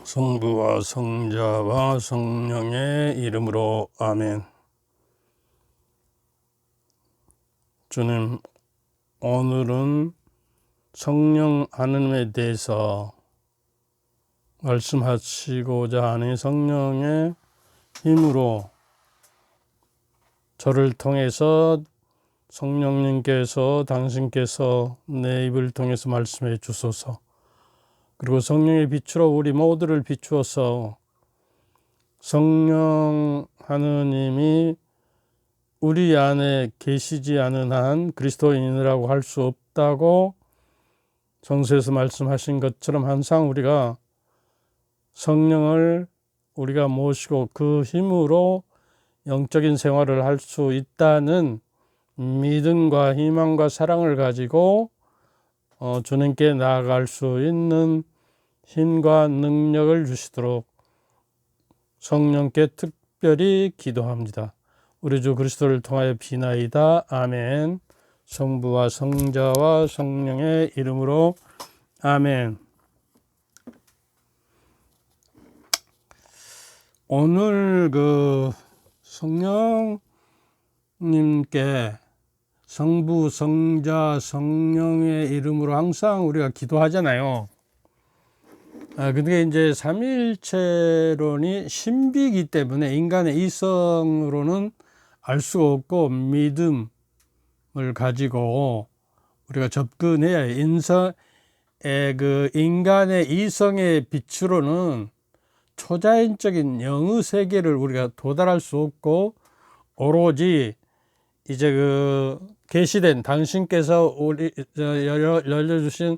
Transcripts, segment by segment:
성부와 성자와 성령의 이름으로 아멘. 주님, 오늘은 성령 하나님에 대해서 말씀하시고자 하는 성령의 힘으로 저를 통해서 성령님께서 당신께서 내 입을 통해서 말씀해 주소서. 그리고 성령의 빛으로 우리 모두를 비추어서 성령 하느님이 우리 안에 계시지 않은 한 그리스도인이라고 할 수 없다고 성서에서 말씀하신 것처럼 항상 우리가 성령을 우리가 모시고 그 힘으로 영적인 생활을 할 수 있다는 믿음과 희망과 사랑을 가지고 주님께 나아갈 수 있는 힘과 능력을 주시도록 성령께 특별히 기도합니다. 우리 주 그리스도를 통하여 비나이다. 아멘. 성부와 성자와 성령의 이름으로 아멘. 오늘 성령님께 성부, 성자, 성령의 이름으로 항상 우리가 기도하잖아요. 근데 이제 삼위일체론이 신비이기 때문에 인간의 이성으로는 알 수 없고 믿음을 가지고 우리가 접근해야 해요. 인간의 이성의 빛으로는 초자연적인 영의 세계를 우리가 도달할 수 없고 오로지 이제 계시된 당신께서 우리 열려주신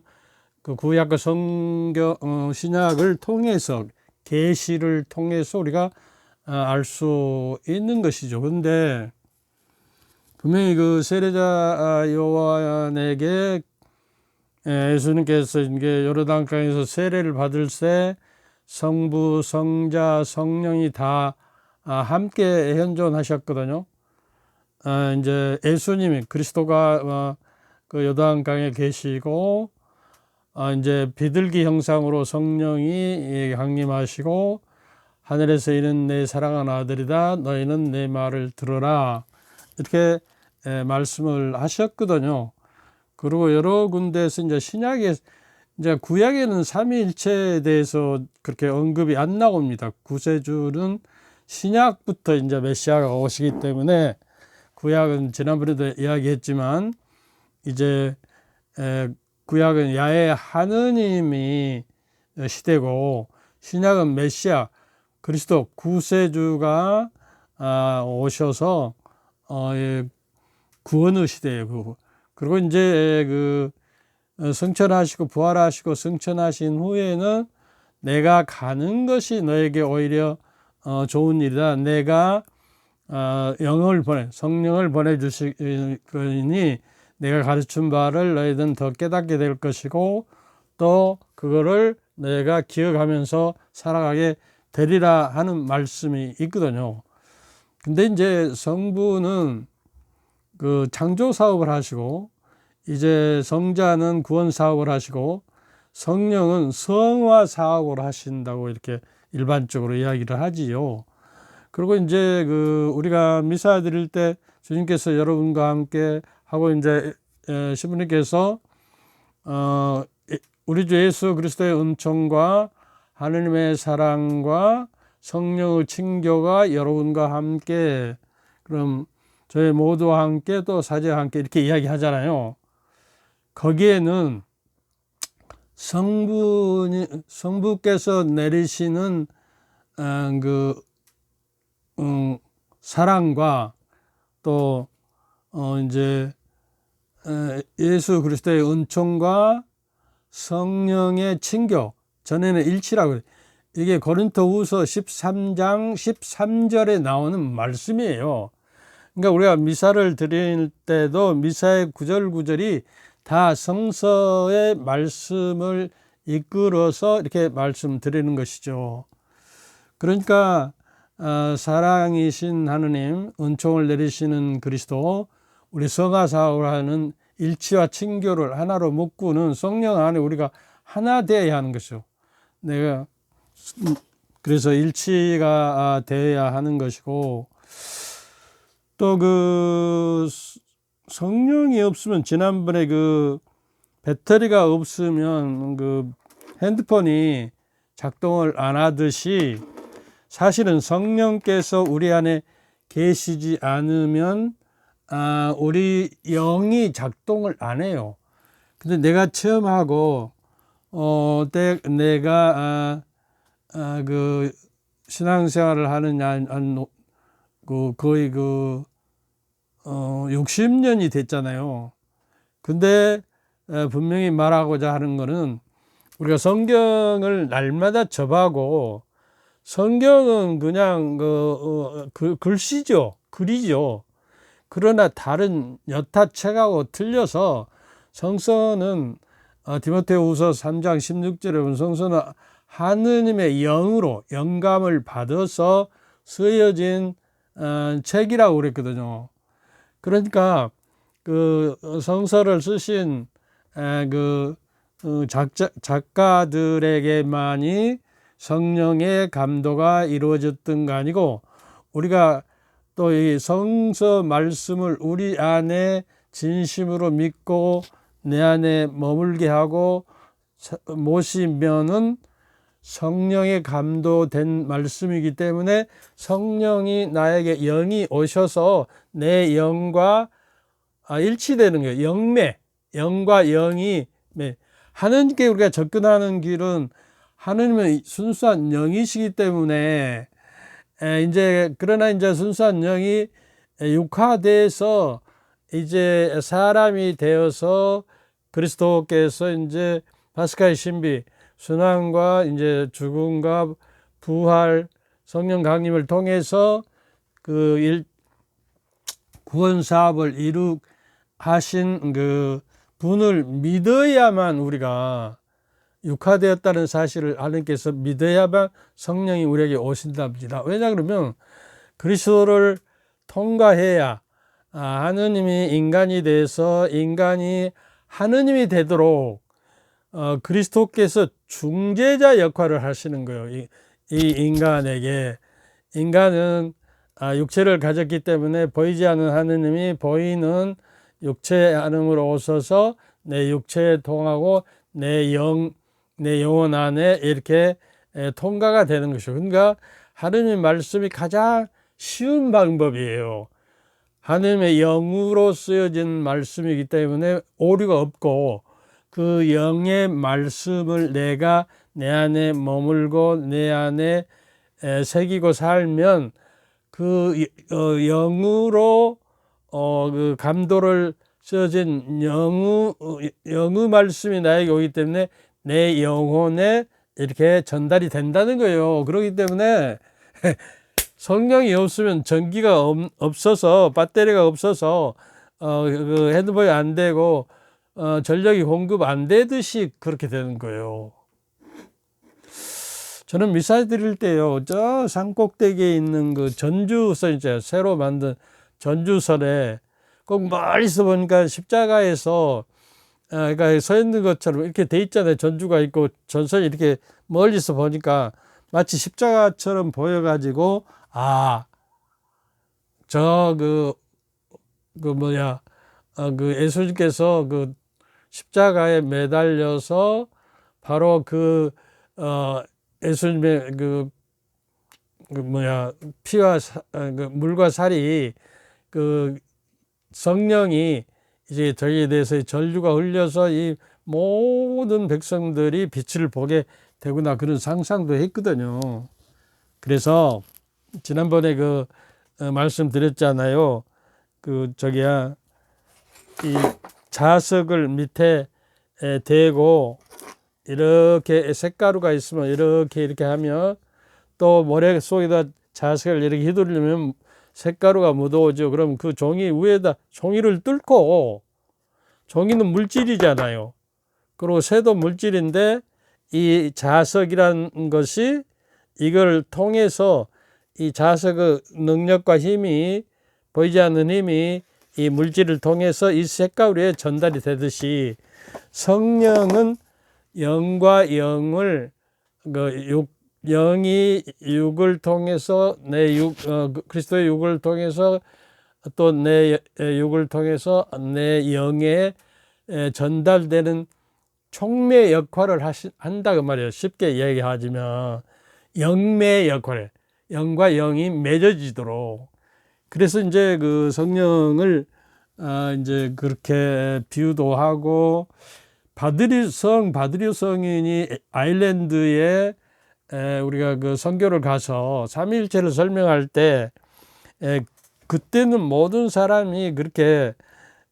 그 구약과 성경 신약을 통해서 계시를 통해서 우리가 알 수 있는 것이죠. 근데 분명히 그 세례자 요한에게 예수님께서 이게 요르단강에서 세례를 받을 때 성부, 성자, 성령이 다 함께 현존하셨거든요. 이제 예수님이 그리스도가 그 요단강에 계시고 이제 비둘기 형상으로 성령이 강림하시고 하늘에서 이는 내 사랑하는 아들이다 너희는 내 말을 들어라 이렇게 말씀을 하셨거든요. 그리고 여러 군데에서 이제 신약에 이제 구약에는 삼위일체에 대해서 그렇게 언급이 안 나옵니다. 구세주는 신약부터 이제 메시아가 오시기 때문에 구약은 지난번에도 이야기했지만 이제 구약은 야훼 하느님이 시대고 신약은 메시아 그리스도 구세주가 오셔서 구원의 시대예요. 그리고 이제 승천하시고 부활하시고 승천하신 후에는 내가 가는 것이 너에게 오히려 좋은 일이다. 내가 성령을 보내주시니 내가 가르친 바를 너희들은 더 깨닫게 될 것이고 또 그거를 내가 기억하면서 살아가게 되리라 하는 말씀이 있거든요. 근데 이제 성부는 그 창조 사업을 하시고 이제 성자는 구원 사업을 하시고 성령은 성화 사업을 하신다고 이렇게 일반적으로 이야기를 하지요. 그리고 이제 우리가 미사 드릴 때 주님께서 여러분과 함께 하고 이제 신부님께서 우리 주 예수 그리스도의 은총과 하느님의 사랑과 성령의 친교가 여러분과 함께 그럼 저희 모두와 함께 또 사제와 함께 이렇게 이야기하잖아요. 거기에는 성부께서 내리시는 사랑과 또 이제 예수 그리스도의 은총과 성령의 친교 전에는 일치라고 해요. 이게 고린토후서 13장 13절에 나오는 말씀이에요. 그러니까 우리가 미사를 드릴 때도 미사의 구절구절이 다 성서의 말씀을 이끌어서 이렇게 말씀드리는 것이죠. 그러니까 사랑이신 하느님, 은총을 내리시는 그리스도, 우리 성화 사업을 하는 일치와 친교를 하나로 묶고는 성령 안에 우리가 하나 되어야 하는 것이죠. 내가 그래서 일치가 되어야 하는 것이고, 또 그 성령이 없으면, 지난번에 그 배터리가 없으면 그 핸드폰이 작동을 안 하듯이, 사실은 성령께서 우리 안에 계시지 않으면 우리 영이 작동을 안 해요. 근데 내가 체험하고 내가 그 신앙생활을 하는 거의 60년이 됐잖아요. 근데 분명히 말하고자 하는 거는, 우리가 성경을 날마다 접하고, 성경은 그냥 글씨죠, 글이죠. 그러나 다른 여타 책하고 틀려서, 성서는 디모데후서 3장 16절에 보면, 성서는 하느님의 영으로 영감을 받아서 쓰여진 책이라고 그랬거든요. 그러니까 그 성서를 쓰신 작가들에게만이 성령의 감도가 이루어졌던 거 아니고, 우리가 또 이 성서 말씀을 우리 안에 진심으로 믿고 내 안에 머물게 하고 모시면은 성령의 감도된 말씀이기 때문에, 성령이 나에게 영이 오셔서 내 영과 일치되는 거예요. 영과 영이. 하느님께 우리가 접근하는 길은, 하느님은 순수한 영이시기 때문에, 그러나 이제 순수한 영이 육화돼서 이제 사람이 되어서, 그리스도께서 이제 파스카의 신비, 순환과 이제 죽음과 부활, 성령 강림을 통해서 그 구원 사업을 하신 그 분을 믿어야만, 우리가 육화되었다는 사실을 하나님께서 믿어야만 성령이 우리에게 오신답니다. 왜냐 그러면, 그리스도를 통과해야 하느님이 인간이 돼서 인간이 하느님이 되도록 그리스도께서 중재자 역할을 하시는 거예요. 이 인간에게. 인간은 육체를 가졌기 때문에 보이지 않는 하느님이 보이는 육체 안으로 오셔서 내 육체에 통하고 내 영혼 안에 이렇게 통과가 되는 것이죠. 그러니까 하느님의 말씀이 가장 쉬운 방법이에요. 하느님의 영으로 쓰여진 말씀이기 때문에 오류가 없고, 그 영의 말씀을 내가 내 안에 머물고 내 안에 새기고 살면, 그 영으로 그 감도를 쓰여진 영의 말씀이 나에게 오기 때문에 내 영혼에 이렇게 전달이 된다는 거예요. 그렇기 때문에 성령이 없으면 전기가 없어서, 배터리가 없어서 그 핸드폰이 안 되고 전력이 공급 안 되듯이 그렇게 되는 거예요. 저는 미사 드릴 때요, 저 산꼭대기에 있는 그 전주선 있잖아요. 새로 만든 전주선에 꼭 멀리서 보니까 십자가에서 그러니까 서 있는 것처럼 이렇게 돼 있잖아요. 전주가 있고 전선이 이렇게 멀리서 보니까 마치 십자가처럼 보여가지고, 그 예수님께서 그 십자가에 매달려서 바로 예수님의 피와 물과 살이, 그 성령이 이제 저희에 대해서 전류가 흘려서 이 모든 백성들이 빛을 보게 되구나, 그런 상상도 했거든요. 그래서 지난번에 말씀드렸잖아요. 이 자석을 밑에 대고 이렇게 색가루가 있으면 이렇게 하면, 또 모래 속에다 자석을 이렇게 휘두르면 색가루가 묻어오죠. 그럼 그 종이 위에다 종이를 뚫고, 종이는 물질이잖아요. 그리고 새도 물질인데, 이 자석이란 것이 이걸 통해서 이 자석의 능력과 힘이, 보이지 않는 힘이 이 물질을 통해서 이 색가루에 전달이 되듯이, 성령은 영과 영을 영이 육을 통해서 그리스도의 육을 통해서 또 내 육을 통해서 내 영에 전달되는 촉매 역할을 한다 그 말이에요. 쉽게 얘기하자면 영매 역할, 영과 영이 맺어지도록. 그래서 이제 그 성령을 이제 그렇게 비유도 하고, 바드류 성인이 아일랜드에 우리가 그 선교를 가서 삼위일체를 설명할 때 그때는 모든 사람이 그렇게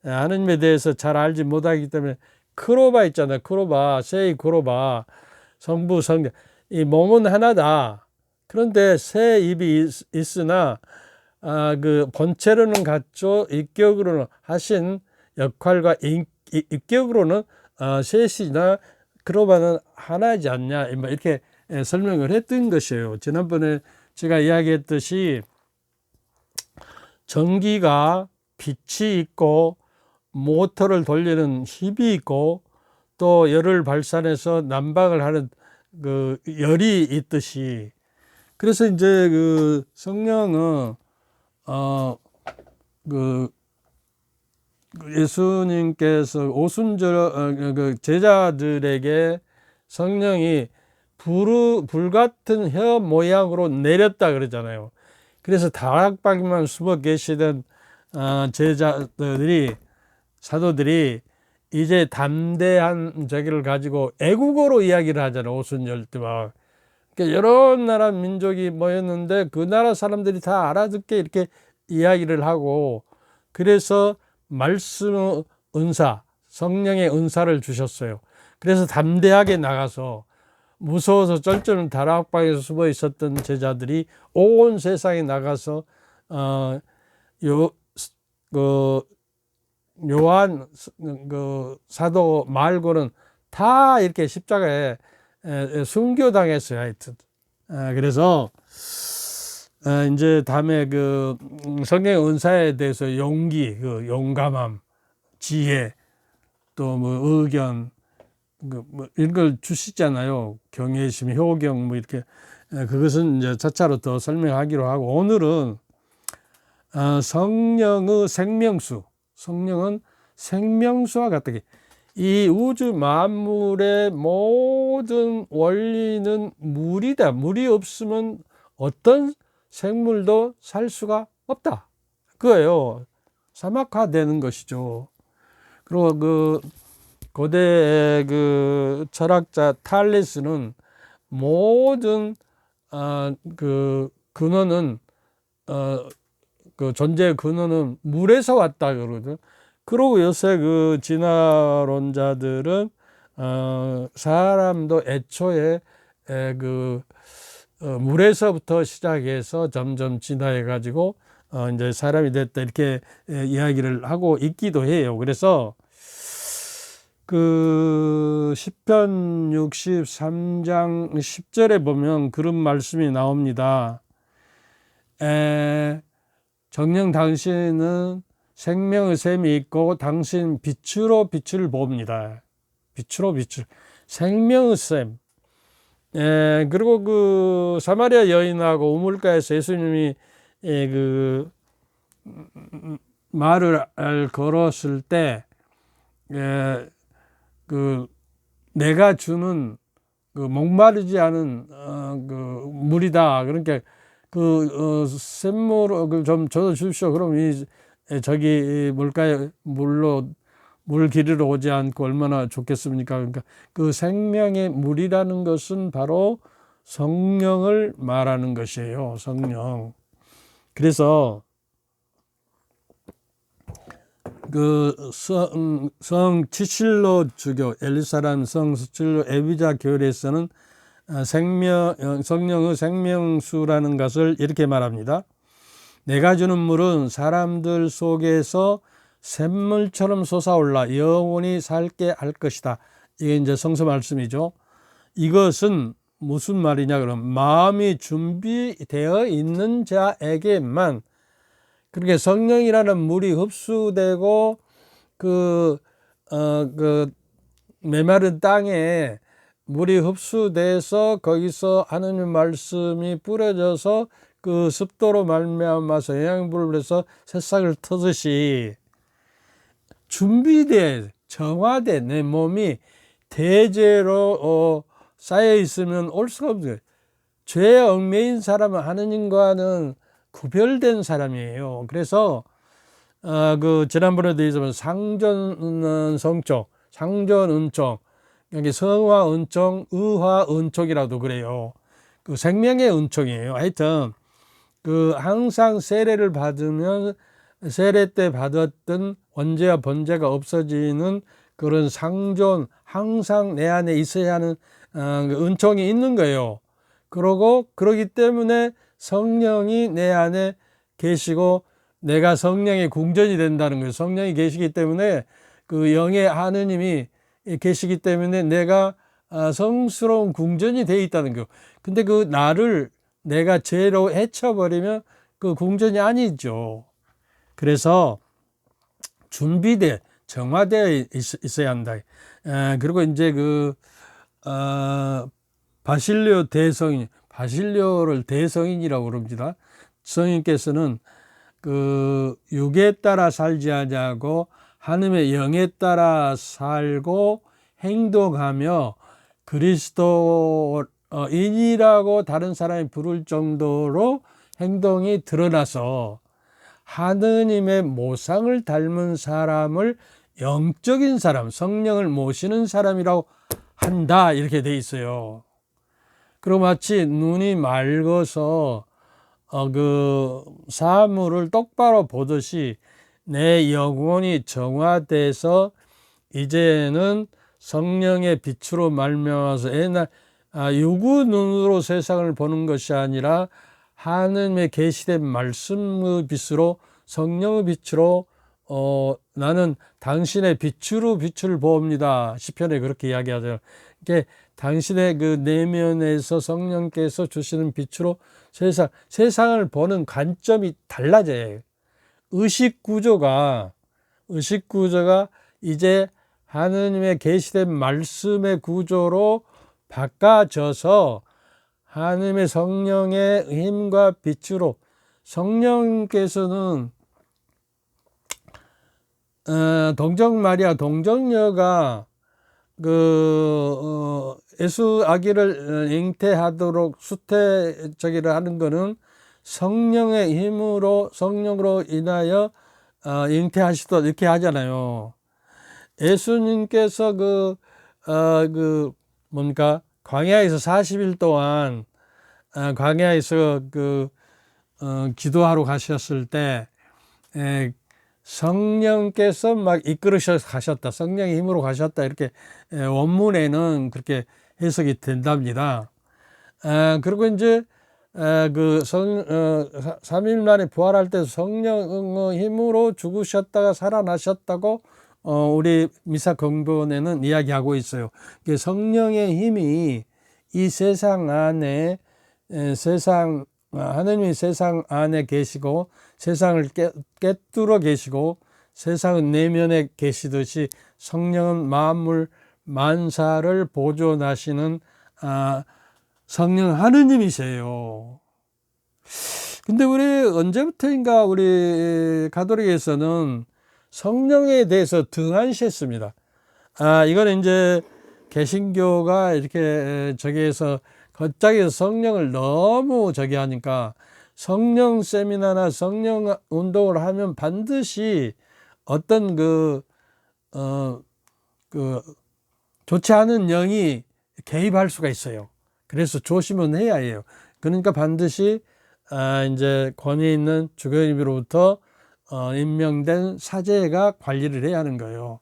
하느님에 대해서 잘 알지 못하기 때문에 크로바 있잖아요. 크로바, 세이 크로바, 성부, 성자. 이 몸은 하나다. 그런데 세 입이 있으나 그 본체로는 같죠. 인격으로는 하신 역할과 인격으로는 셋이나 크로바는 하나이지 않냐, 이렇게 설명을 했던 것이에요. 지난번에 제가 이야기했듯이 전기가 빛이 있고 모터를 돌리는 힙이 있고 또 열을 발산해서 난방을 하는 그 열이 있듯이, 그래서 이제 그 성령은 그 예수님께서 오순절 그 제자들에게 성령이 불 같은 혀 모양으로 내렸다 그러잖아요. 그래서 다락방에만 숨어 계시던 제자들이, 사도들이 이제 담대한 저기를 가지고 애국어로 이야기를 하잖아요. 오순절 때 막. 그러니까 여러 나라 민족이 모였는데 그 나라 사람들이 다 알아듣게 이렇게 이야기를 하고, 그래서 말씀 은사, 성령의 은사를 주셨어요. 그래서 담대하게 나가서, 무서워서 쩔쩔 다락방에서 숨어 있었던 제자들이 온 세상에 나가서 요한 그 사도 말고는 다 이렇게 십자가에 순교당했어요. 하여튼 그래서 이제 다음에 그 성령의 은사에 대해서 용기, 그 용감함, 지혜, 또 뭐 의견, 뭐 이런 걸 주시잖아요. 경외심, 효경, 뭐 이렇게. 그것은 이제 차차로 더 설명하기로 하고, 오늘은 성령의 생명수, 성령은 생명수와 같다게, 이 우주 만물의 모든 원리는 물이다. 물이 없으면 어떤 생물도 살 수가 없다. 그거예요. 사막화되는 것이죠. 그리고 그 고대 그 철학자 탈레스는 모든 그 근원은 그 존재의 근원은 물에서 왔다 그러거든. 그리고 요새 그 진화론자들은 사람도 애초에 그 물에서부터 시작해서 점점 진화해 가지고 이제 사람이 됐다, 이렇게 이야기를 하고 있기도 해요. 그래서 그 시편 63장 10절에 보면 그런 말씀이 나옵니다. 정녕 당신은 생명의 샘이 있고 당신 빛으로 빛을 봅니다. 빛으로 빛을, 생명의 샘. 그리고 그 사마리아 여인하고 우물가에서 예수님이 그 말을 걸었을 때 그 내가 주는 그 목마르지 않은 그 물이다. 그러니까 그 샘물을 좀 줘서 주십시오. 그럼 저기 물가에 물 기르러 오지 않고 얼마나 좋겠습니까? 그러니까 그 생명의 물이라는 것은 바로 성령을 말하는 것이에요. 성령. 그래서 그 성 치실로 주교, 엘리사람 성 치실로 에비자 교리에서는 성령의 생명수라는 것을 이렇게 말합니다. 내가 주는 물은 사람들 속에서 샘물처럼 솟아올라 영원히 살게 할 것이다. 이게 이제 성서 말씀이죠. 이것은 무슨 말이냐 그러면 마음이 준비되어 있는 자에게만, 그렇게 성령이라는 물이 흡수되고 그 메마른 땅에 물이 흡수돼서 거기서 하느님 말씀이 뿌려져서 그 습도로 말미암아서 영양분을 해서 새싹을 터듯이 준비돼 정화돼 내 몸이 대죄로 쌓여 있으면 올 수가 없어요. 죄에 얽매인 사람은 하느님과는 구별된 사람이에요. 그래서 그 지난번에도 있었지만 상전성촉, 상전은촉, 여기 성화은촉, 의화은촉이라도 그래요. 그 생명의 은촉이에요. 하여튼 그 항상 세례를 받으면 세례 때 받았던 원죄와 번제가 없어지는 그런 상존, 항상 내 안에 있어야 하는 은총이 있는 거예요. 그러기 때문에 성령이 내 안에 계시고 내가 성령의 궁전이 된다는 거예요. 성령이 계시기 때문에 그 영의 하느님이 계시기 때문에 내가 성스러운 궁전이 되어 있다는 거예요. 근데 그 나를 내가 죄로 해쳐버리면 그 궁전이 아니죠. 그래서 준비돼 정화되어 있어야 한다. 그리고 이제 바실료 대성인, 바실료를 대성인이라고 그럽니다. 성인께서는 그 육에 따라 살지 아니하고 하느님의 영에 따라 살고 행동하며 그리스도인이라고 다른 사람이 부를 정도로 행동이 드러나서 하느님의 모상을 닮은 사람을 영적인 사람, 성령을 모시는 사람이라고 한다, 이렇게 돼 있어요. 그리고 마치 눈이 맑아서 그 사물을 똑바로 보듯이 내 영혼이 정화돼서 이제는 성령의 빛으로 말미암아서 옛날 육의 눈으로 세상을 보는 것이 아니라 하느님의 계시된 말씀의 빛으로, 성령의 빛으로 나는 당신의 빛으로 빛을 보옵니다. 시편에 그렇게 이야기하죠. 그러니까 당신의 그 내면에서 성령께서 주시는 빛으로 세상을 보는 관점이 달라져요. 의식 구조가 이제 하느님의 계시된 말씀의 구조로 바꿔져서 하느님의 성령의 힘과 빛으로, 성령께서는 동정마리아, 동정녀가 예수 아기를 잉태하도록 수태저기를 하는 거는 성령의 힘으로, 성령으로 인하여 잉태하시도록 이렇게 하잖아요. 예수님께서 광야에서 40일 동안 광야에서 기도하러 가셨을 때 성령께서 막 이끌으셔서 가셨다, 성령의 힘으로 가셨다, 이렇게 원문에는 그렇게 해석이 된답니다. 그리고 이제 3일 만에 부활할 때 성령의 힘으로 죽으셨다가 살아나셨다고 우리 미사 경본에는 이야기하고 있어요. 성령의 힘이 이 세상 안에, 하느님이 세상 안에 계시고 세상을 꿰뚫어 계시고 세상은 내면에 계시듯이 성령은 만물 만사를 보존하시는 성령 하느님이세요. 근데 우리 언제부터인가 우리 가톨릭에서는 성령에 대해서 등한시했습니다. 이거는 이제 개신교가 이렇게 저기에서 겉짝에서 성령을 너무 저기 하니까 성령 세미나나 성령 운동을 하면 반드시 어떤 좋지 않은 영이 개입할 수가 있어요. 그래서 조심은 해야 해요. 그러니까 반드시 이제 권위 있는 주교님으로부터 임명된 사제가 관리를 해야 하는 거예요.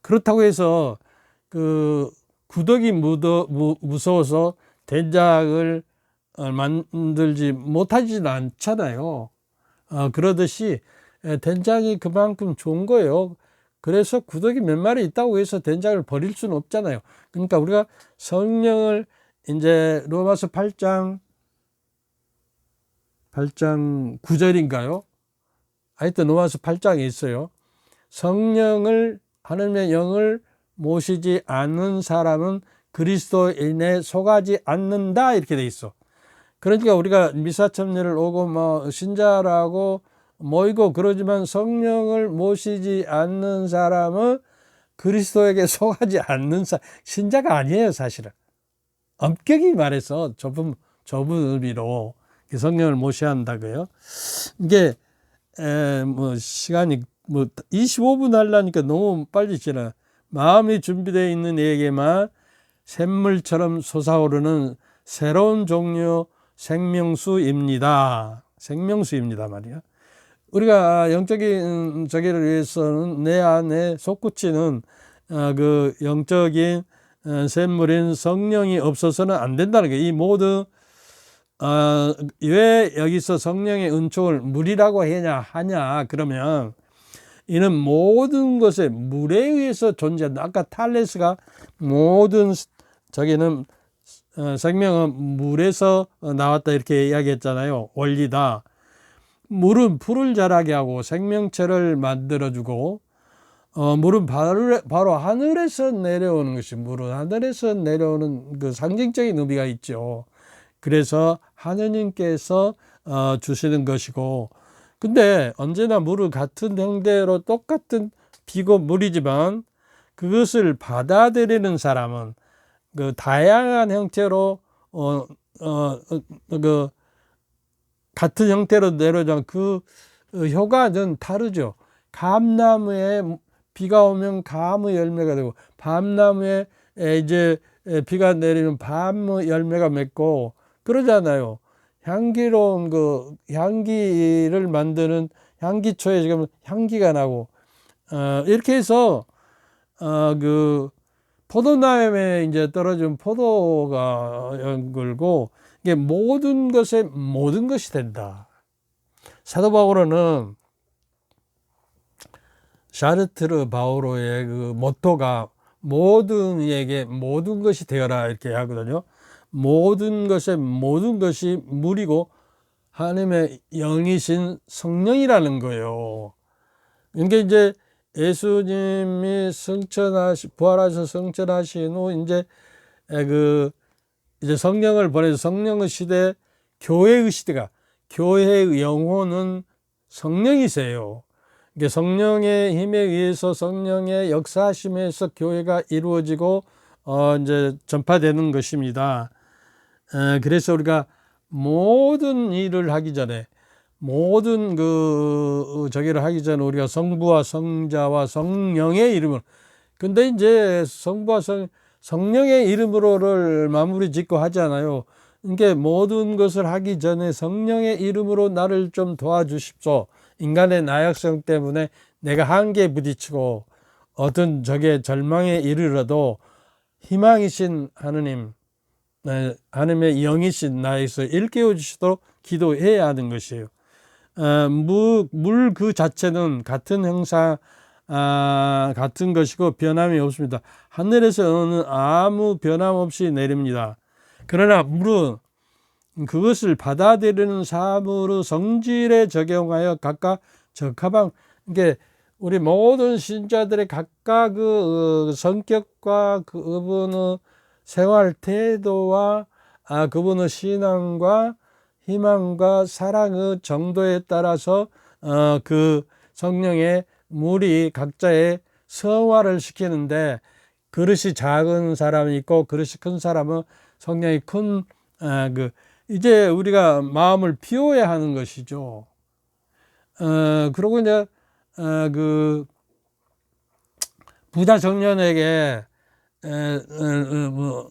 그렇다고 해서 구덕이 무서워서 된장을 만들지 못하지는 않잖아요. 그러듯이 된장이 그만큼 좋은 거예요. 그래서 구덕이 몇 마리 있다고 해서 된장을 버릴 수는 없잖아요. 그러니까 우리가 성령을 이제 로마서 8장 9절인가요? 하여튼 로마서 8장에 있어요. 성령을, 하느님의 영을 모시지 않는 사람은 그리스도인에 속하지 않는다 이렇게 돼 있어. 그러니까 우리가 미사천리를 오고 뭐 신자라고 모이고 그러지만 성령을 모시지 않는 사람은 그리스도에게 속하지 않는 신자가 아니에요, 사실은. 엄격히 말해서 좁은 의미로 성령을 모셔야 한다고요. 이게 뭐 시간이 뭐 25분 하려니까 너무 빨리 지나. 마음이 준비되어 있는 이에게만 샘물처럼 솟아오르는 새로운 종류 생명수입니다. 생명수입니다 말이야. 우리가 영적인 저기를 위해서는 내 안에 솟구치는 그 영적인 샘물인 성령이 없어서는 안 된다는 거예요. 이 모든 왜 여기서 성령의 은총을 물이라고 하냐 그러면 이는 모든 것에 물에 의해서 존재한다. 아까 탈레스가 모든 저기는 생명은 물에서 나왔다 이렇게 이야기했잖아요. 원리다. 물은 풀을 자라게 하고 생명체를 만들어주고 물은 바로 하늘에서 내려오는 것이 물은 하늘에서 내려오는 그 상징적인 의미가 있죠. 그래서 하느님께서 주시는 것이고, 근데 언제나 물을 같은 형태로 똑같은 비고 물이지만 그것을 받아들이는 사람은 그 다양한 형태로 그 같은 형태로 내려오지만 그 효과는 다르죠. 감나무에 비가 오면 감의 열매가 되고 밤나무에 이제 비가 내리면 밤의 열매가 맺고 그러잖아요. 향기로운 그 향기를 만드는 향기초에 지금 향기가 나고 이렇게 해서 그 포도나무에 이제 떨어진 포도가 연글고 이게 모든 것에 모든 것이 된다. 사도 바울은 샤르트르 바오로의 그 모토가 모든 이에게 모든 것이 되어라 이렇게 하거든요. 모든 것에 모든 것이 물이고 하나님의 영이신 성령이라는 거예요. 그러니까 이제 예수님이 부활하셔서 승천하신 후 이제 성령을 보내서 성령의 시대, 교회의 시대가 교회의 영혼은 성령이세요. 그러니까 성령의 힘에 의해서 성령의 역사하심에서 교회가 이루어지고 이제 전파되는 것입니다. 그래서 우리가 모든 일을 하기 전에 모든 저기를 하기 전에 우리가 성부와 성자와 성령의 이름으로 근데 이제 성부와 성령의 이름으로를 마무리 짓고 하잖아요. 그러니까 모든 것을 하기 전에 성령의 이름으로 나를 좀 도와주십시오. 인간의 나약성 때문에 내가 한계에 부딪히고 어떤 적의 절망에 이르러도 희망이신 하느님, 하나님의 영이신 나에서 일깨워 주시도록 기도해야 하는 것이에요. 물 그 자체는 같은 형상, 같은 것이고 변함이 없습니다. 하늘에서는 아무 변함 없이 내립니다. 그러나 물은 그것을 받아들이는 사물의 성질에 적용하여 각각 적합한, 이게 우리 모든 신자들의 각각 그 성격과 그분의 생활 태도와 그분의 신앙과 희망과 사랑의 정도에 따라서 그 성령의 물이 각자의 성화를 시키는데, 그릇이 작은 사람이 있고 그릇이 큰 사람은 성령이 큰 이제 우리가 마음을 비워야 하는 것이죠. 그리고 이제 그 부자 청년에게 뭐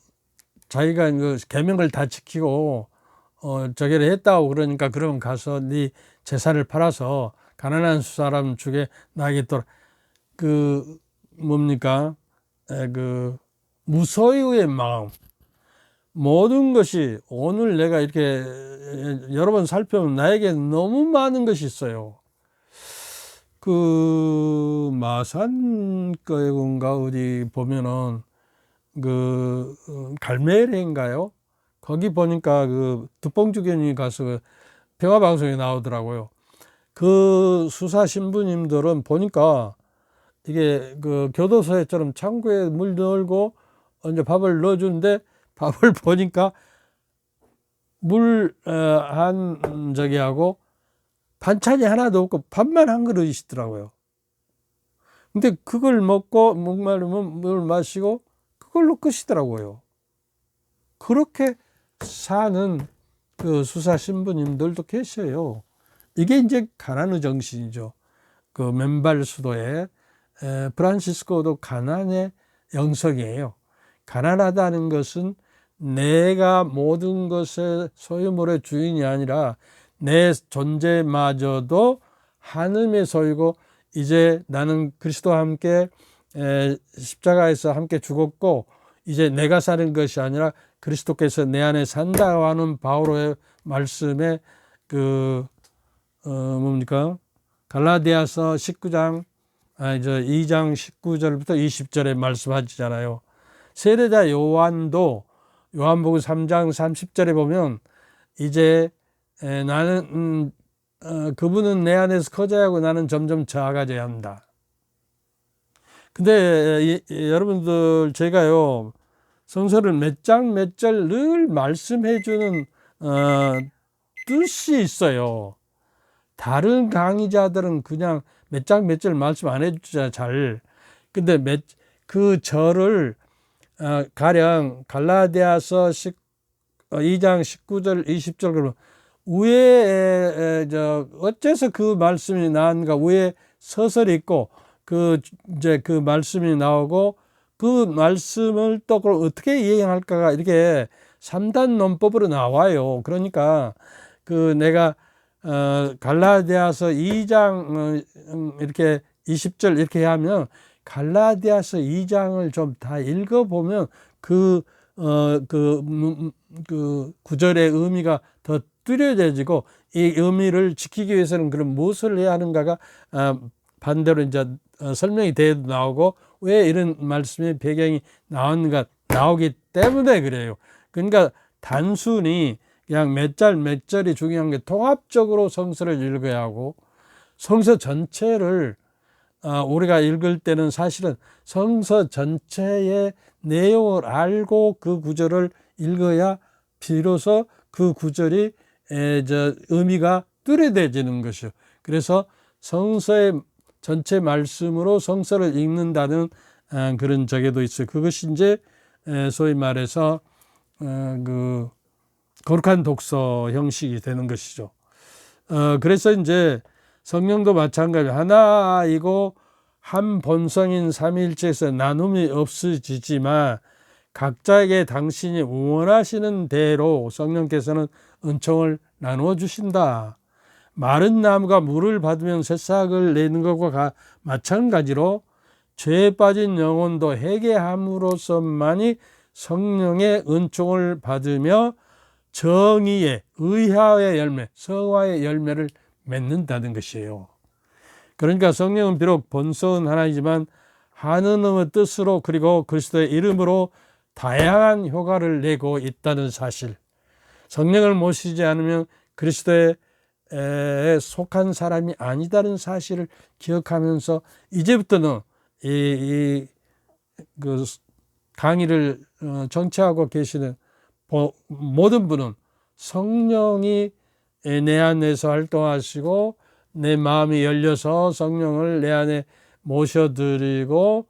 자기가 그 계명을 다 지키고 저기를 했다고 그러니까, 그러면 가서 네 재산을 팔아서 가난한 사람 중에 나에게 또 뭡니까 무소유의 마음, 모든 것이 오늘 내가 이렇게 여러 번 살펴보면 나에게 너무 많은 것이 있어요. 그 마산거인가 어디 보면은 갈매리인가요? 거기 보니까 득봉주교님이 가서 평화방송에 나오더라고요. 그 수사 신부님들은 보니까 이게 교도소에처럼 창고에 물 넣고 이제 밥을 넣어주는데 밥을 보니까 물 한 저기하고 반찬이 하나도 없고 밥만 한 그릇이시더라고요. 근데 그걸 먹고 목마르면 물 마시고 그걸로 끝이더라고요. 그렇게 사는 그 수사 신부님들도 계셔요. 이게 이제 가난의 정신이죠. 그 맨발 수도의 프란시스코도 가난의 영성이에요. 가난하다는 것은 내가 모든 것의 소유물의 주인이 아니라 내 존재마저도 하느님의 소유고, 이제 나는 그리스도와 함께 십자가에서 함께 죽었고 이제 내가 사는 것이 아니라 그리스도께서 내 안에 산다고 하는 바오로의 말씀에 뭡니까? 갈라디아서 19장 2장 19절부터 20절에 말씀하시잖아요. 세례자 요한도 요한복음 3장 30절에 보면 이제 나는 그분은 내 안에서 커져야 하고 나는 점점 작아져야 한다. 근데 여러분들 제가요 성서를 몇 장 몇 절 늘 말씀해 주는 뜻이 있어요. 다른 강의자들은 그냥 몇 장 몇 절 말씀 안 해주잖아요, 잘. 근데 그 절을 가령 갈라디아서 2장 19절 20절 그러면 위에 어째서 그 말씀이 나왔는가, 위에 서설이 있고 이제 그 말씀이 나오고 그 말씀을 또 그걸 어떻게 이해할까가 이렇게 3단 논법으로 나와요. 그러니까 내가 갈라디아서 2장 이렇게 20절 이렇게 하면 갈라디아서 2장을 좀 다 읽어보면 그 구절의 의미가 더 뚜렷해지고, 이 의미를 지키기 위해서는 그럼 무엇을 해야 하는가가 반대로 이제 설명이 되어 나오고, 왜 이런 말씀의 배경이 나오는가 나오기 때문에 그래요. 그러니까 단순히 그냥 몇 절이 중요한 게 통합적으로 성서를 읽어야 하고, 성서 전체를 우리가 읽을 때는 사실은 성서 전체의 내용을 알고 그 구절을 읽어야 비로소 그 구절이 의미가 뚜렷해지는 것이요. 그래서 성서의 전체 말씀으로 성서를 읽는다는 그런 저게도 있어요. 그것이 이제 소위 말해서 그 거룩한 독서 형식이 되는 것이죠. 그래서 이제 성령도 마찬가지, 하나이고 한 본성인 삼위일체에서 나눔이 없어지지만 각자에게 당신이 원하시는 대로 성령께서는 은총을 나누어 주신다. 마른 나무가 물을 받으면 새싹을 내는 것과 마찬가지로 죄에 빠진 영혼도 회개함으로써만이 성령의 은총을 받으며 정의의, 의화의 열매, 성화의 열매를 맺는다는 것이에요. 그러니까 성령은 비록 본성은 하나이지만 하느님의 뜻으로 그리고 그리스도의 이름으로 다양한 효과를 내고 있다는 사실, 성령을 모시지 않으면 그리스도에 속한 사람이 아니다는 사실을 기억하면서 이제부터는 그 강의를 정치하고 계시는 모든 분은 성령이 내 안에서 활동하시고 내 마음이 열려서 성령을 내 안에 모셔드리고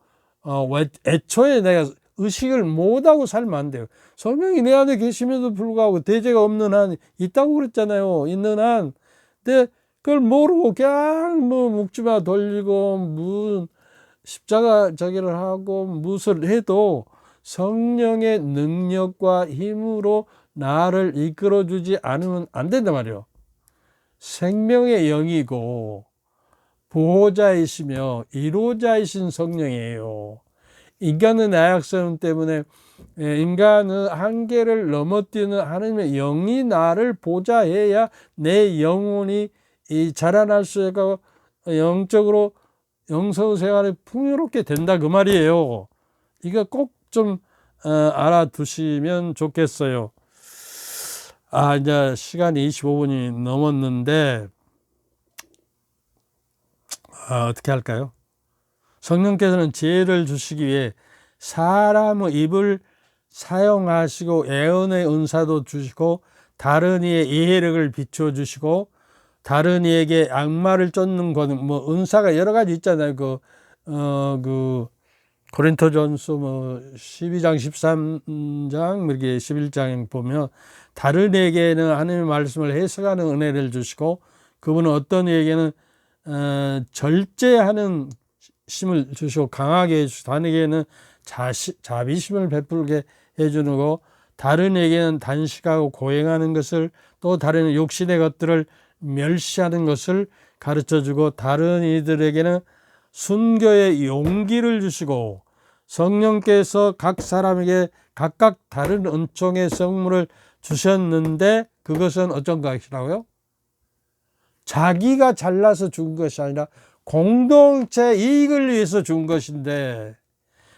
애초에 내가 의식을 못하고 살면 안 돼요. 성령이 내 안에 계심에도 불구하고 대죄가 없는 한 있다고 그랬잖아요. 있는 한. 근데 그걸 모르고 그냥 묵주마 돌리고 무슨 십자가 저기를 하고 무엇을 해도 성령의 능력과 힘으로 나를 이끌어주지 않으면 안 된단 말이에요. 생명의 영이고 보호자이시며 이로자이신 성령이에요. 인간의 나약성 때문에 인간의 한계를 넘어뛰는 하나님의 영이 나를 보좌해야 내 영혼이 자라날 수 있고 영적으로 영성 생활이 풍요롭게 된다 그 말이에요. 이거 꼭 좀 알아두시면 좋겠어요. 이제 시간이 25분이 넘었는데 어떻게 할까요? 성령께서는 지혜를 주시기 위해 사람의 입을 사용하시고 예언의 은사도 주시고 다른 이의 이해력을 비춰주시고 다른 이에게 악마를 쫓는 거는 뭐 은사가 여러 가지 있잖아요. 그 고린토전서 뭐 12장 13장 이렇게 11장 보면 다른 이에게는 하나님의 말씀을 해석하는 은혜를 주시고 그분은 어떤 이에게는 절제하는 심을 주시고 강하게 해주시고 다른 이에게는 자비심을 베풀게 해주는 거 다른 이에게는 단식하고 고행하는 것을 또 다른 욕심의 것들을 멸시하는 것을 가르쳐주고 다른 이들에게는 순교의 용기를 주시고 성령께서 각 사람에게 각각 다른 은총의 성물을 주셨는데 그것은 어떤 것이라고요? 자기가 잘나서 준 것이 아니라 공동체 이익을 위해서 준 것인데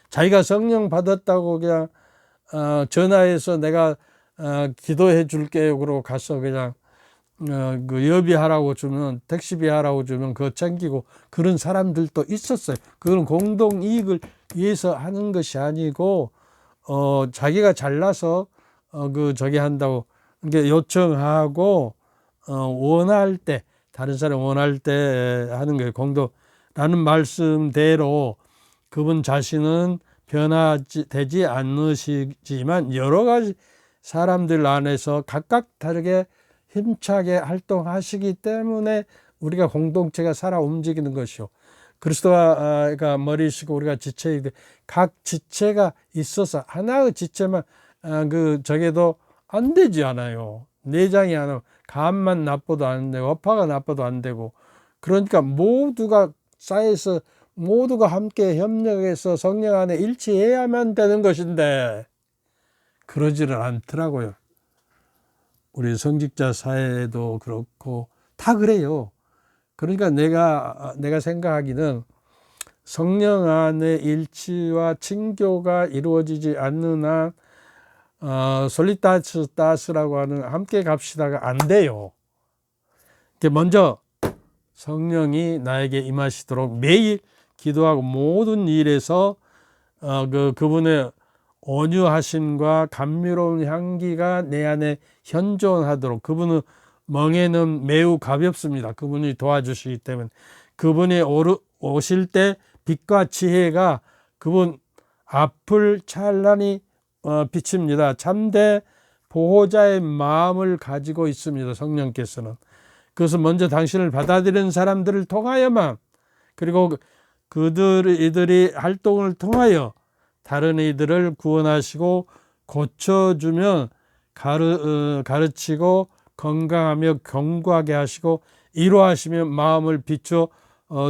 자기가 성령 받았다고 그냥 전화해서 내가 기도해 줄게요 그러고 가서 그냥 그 여비하라고 주면 택시비 하라고 주면 그거 챙기고 그런 사람들도 있었어요. 그건 공동 이익을 위해서 하는 것이 아니고 자기가 잘나서 저기 한다고 그러니까 요청하고 원할 때 다른 사람 원할 때 하는 거예요. 공동라는 말씀대로 그분 자신은 변화되지 않으시지만 여러 가지 사람들 안에서 각각 다르게 힘차게 활동하시기 때문에 우리가 공동체가 살아 움직이는 것이요. 그리스도가 머리시고 우리가 지체인데 각 지체가 있어서 하나의 지체만 저게도 안 되지 않아요. 내장이 하나 간만 나빠도 안 되고 어파가 나빠도 안 되고 그러니까 모두가 쌓여서 모두가 함께 협력해서 성령 안에 일치해야만 되는 것인데 그러지는 않더라고요. 우리 성직자 사회도 그렇고 다 그래요. 그러니까 내가 생각하기는 성령 안에 일치와 친교가 이루어지지 않는 한 솔리다스라고 하는 함께 갑시다가 안 돼요. 먼저 성령이 나에게 임하시도록 매일 기도하고 모든 일에서 그분의 온유하심과 감미로운 향기가 내 안에 현존하도록 그분은 멍에는 매우 가볍습니다. 그분이 도와주시기 때문에 그분이 오실 때 빛과 지혜가 그분 앞을 찬란히 비칩니다. 참된 보호자의 마음을 가지고 있습니다. 성령께서는 그것은 먼저 당신을 받아들이는 사람들을 통하여만 그리고 이들이 활동을 통하여 다른 이들을 구원하시고 고쳐주면 가르치고 건강하며 견고하게 하시고 이로하시며 마음을 비춰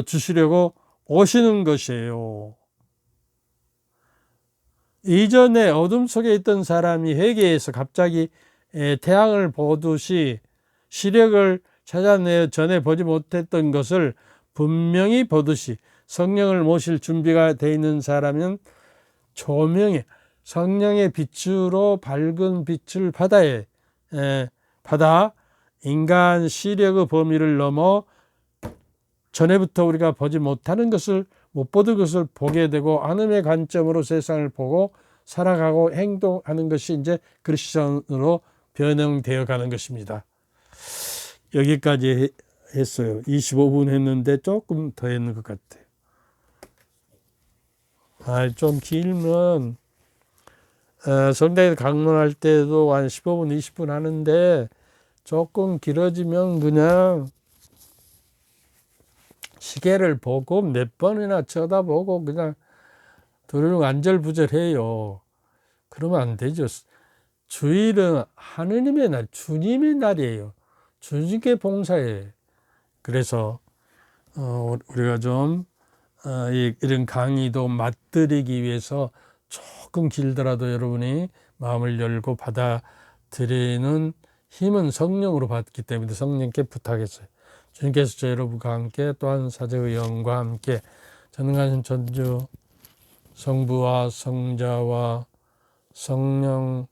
주시려고 오시는 것이에요. 이전에 어둠 속에 있던 사람이 회개해서 갑자기 태양을 보듯이 시력을 찾아내어 전에 보지 못했던 것을 분명히 보듯이 성령을 모실 준비가 되어 있는 사람은 조명에 성령의 빛으로 밝은 빛을 받아 인간 시력의 범위를 넘어 전에부터 우리가 보지 못하는 것을 못 보던 것을 보게 되고 하나님의 관점으로 세상을 보고 살아가고 행동하는 것이 이제 그리스도인으로 변형되어 가는 것입니다. 여기까지 했어요. 25분 했는데 조금 더 했는 것 같아요. 좀 길면 성당에서 강론할 때도 한 15분 20분 하는데 조금 길어지면 그냥 시계를 보고 몇 번이나 쳐다보고 그냥 들으면 안절부절해요. 그러면 안 되죠. 주일은 하느님의 날, 주님의 날이에요. 주님께 봉사해. 그래서 우리가 좀 이런 강의도 맛들이기 위해서 조금 길더라도 여러분이 마음을 열고 받아들이는 힘은 성령으로 받기 때문에 성령께 부탁했어요. 주님께서 저 여러분과 함께 또한 사제의 영과 함께 전능하신 전주 성부와 성자와 성령께서는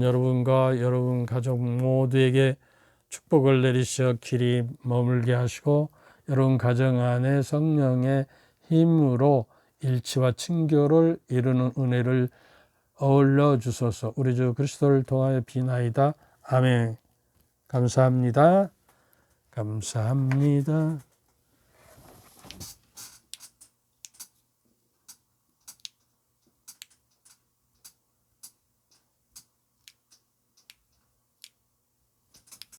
여러분과 여러분 가족 모두에게 축복을 내리셔 길이 머물게 하시고 여러분 가정 안에 성령의 힘으로 일치와 친교를 이루는 은혜를 어울려 주소서. 우리 주 그리스도를 통하여 비나이다. 아멘. 감사합니다. 감사합니다.